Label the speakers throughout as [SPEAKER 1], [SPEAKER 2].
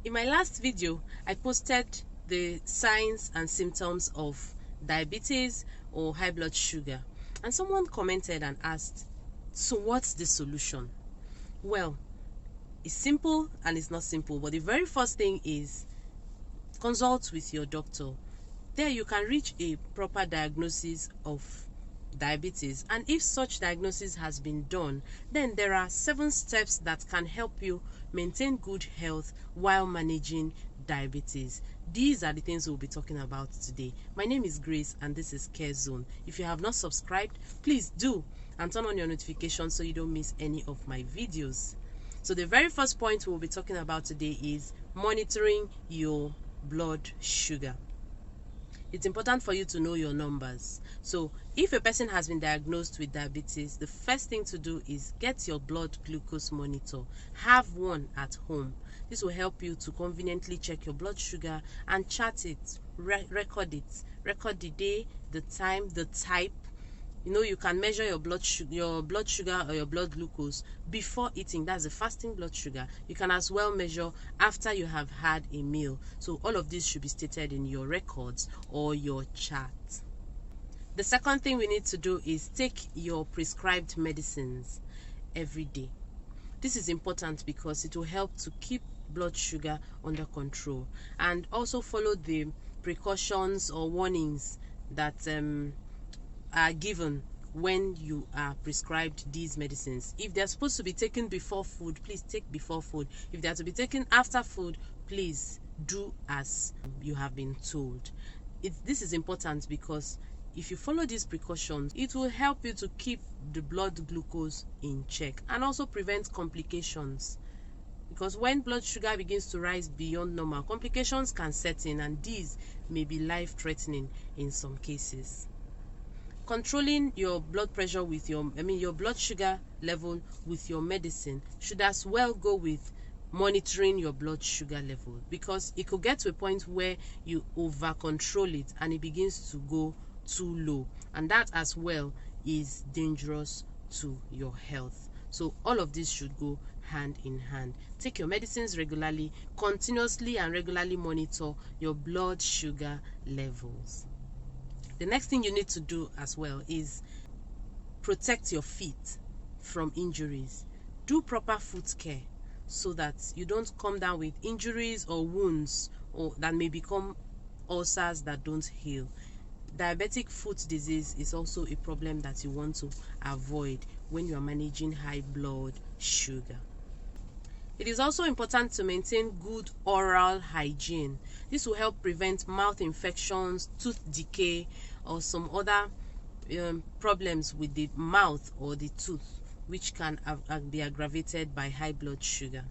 [SPEAKER 1] In my last video, I posted the signs and symptoms of diabetes or high blood sugar, and someone commented and asked, so what's the solution? Well, it's simple and it's not simple, but the very first thing is consult with your doctor. There you can reach a proper diagnosis of diabetes, and if such diagnosis has been done, then there are 7 steps that can help you maintain good health while managing diabetes. These are the things we'll be talking about today. My name is Grace and this is Care Zone. If you have not subscribed, please do, and turn on your notifications so you don't miss any of my videos. So the very first point we'll be talking about today is monitoring your blood sugar. It's important for you to know your numbers. So if a person has been diagnosed with diabetes, the first thing to do is get your blood glucose monitor. Have one at home. This will help you to conveniently check your blood sugar and chart it, record it. Record the day, the time, the type. You can measure your blood sugar or your blood glucose before eating. That's the fasting blood sugar. You can as well measure after you have had a meal. So all of this should be stated in your records or your chart. The second thing we need to do is take your prescribed medicines every day. This is important because it will help to keep blood sugar under control, and also follow the precautions or warnings that are given when you are prescribed these medicines. If they're supposed to be taken before food, please take before food. If they're to be taken after food, please do as you have been told. This is important because if you follow these precautions, it will help you to keep the blood glucose in check and also prevent complications. Because when blood sugar begins to rise beyond normal, complications can set in, and these may be life-threatening in some cases. Controlling your blood pressure with your blood sugar level with your medicine should as well go with monitoring your blood sugar level, because it could get to a point where you over control it and it begins to go too low, and that as well is dangerous to your health. So all of this should go hand in hand. Take your medicines regularly, continuously and regularly monitor your blood sugar levels. The next thing you need to do as well is protect your feet from injuries. Do proper foot care so that you don't come down with injuries or wounds or that may become ulcers that don't heal. Diabetic foot disease is also a problem that you want to avoid when you are managing high blood sugar. It is also important to maintain good oral hygiene. This will help prevent mouth infections, tooth decay, or some other problems with the mouth or the tooth, which can be aggravated by high blood sugar.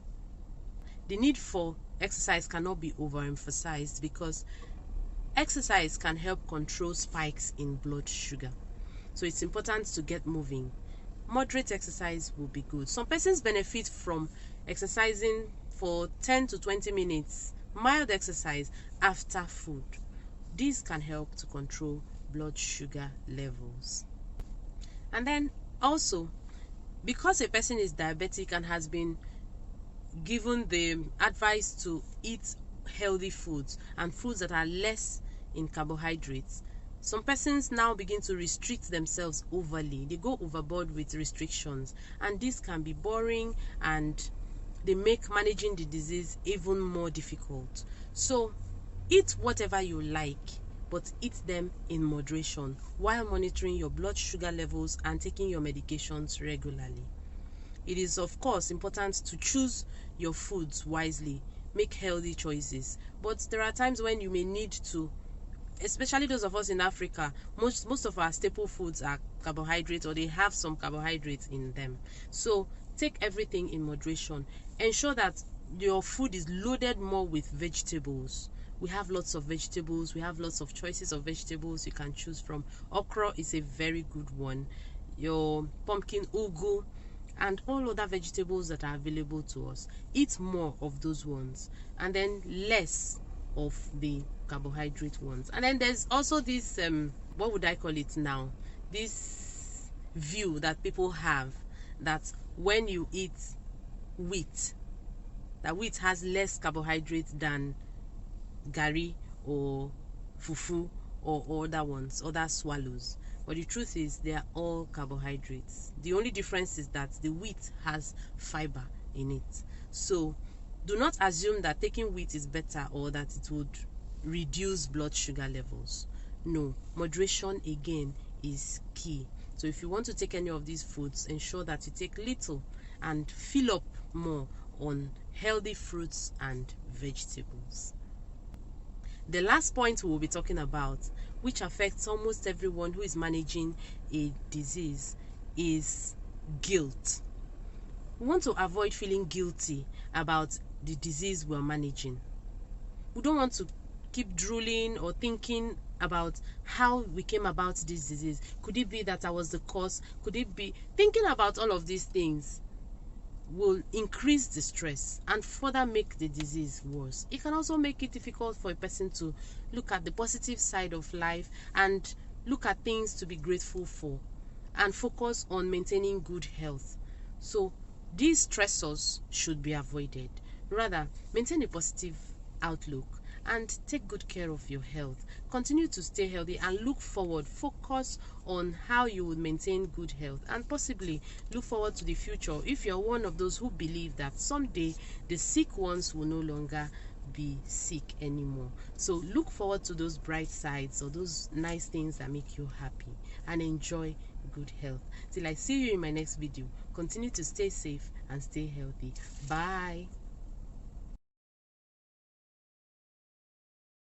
[SPEAKER 1] The need for exercise cannot be overemphasized because exercise can help control spikes in blood sugar. So it's important to get moving. Moderate exercise will be good. Some persons benefit from exercising for 10 to 20 minutes, mild exercise after food. This can help to control blood sugar levels. And then also, because a person is diabetic and has been given the advice to eat healthy foods and foods that are less in carbohydrates, some persons now begin to restrict themselves overly. They go overboard with restrictions, and this can be boring and they make managing the disease even more difficult. So eat whatever you like, but eat them in moderation while monitoring your blood sugar levels and taking your medications regularly. It is of course important to choose your foods wisely, make healthy choices, but there are times when you may need to, especially those of us in Africa, most of our staple foods are carbohydrates, or they have some carbohydrates in them. So take everything in moderation. Ensure that your food is loaded more with vegetables. We have lots of vegetables. We have lots of choices of vegetables you can choose from. Okra is a very good one. Your pumpkin, ugu, and all other vegetables that are available to us. Eat more of those ones, and then less of the carbohydrate ones. And then there's also this what would I call it now, this view that people have that when you eat wheat, that wheat has less carbohydrates than gari or fufu or other ones, other swallows. But the truth is they are all carbohydrates. The only difference is that the wheat has fiber in it. So do not assume that taking wheat is better or that it would reduce blood sugar levels. No, moderation again is key. So if you want to take any of these foods, ensure that you take little and fill up more on healthy fruits and vegetables. The last point we will be talking about, which affects almost everyone who is managing a disease, is guilt. We want to avoid feeling guilty about the disease we're managing. We don't want to keep drooling or thinking about how we came about this disease. Could it be that I was the cause? Could it be? Thinking about all of these things will increase the stress and further make the disease worse. It can also make it difficult for a person to look at the positive side of life and look at things to be grateful for and focus on maintaining good health. So these stressors should be avoided. Rather, maintain a positive outlook and take good care of your health. Continue to stay healthy and look forward. Focus on how you would maintain good health and possibly look forward to the future if you're one of those who believe that someday the sick ones will no longer be sick anymore. So look forward to those bright sides or those nice things that make you happy and enjoy good health. Till I see you in my next video, continue to stay safe and stay healthy. Bye.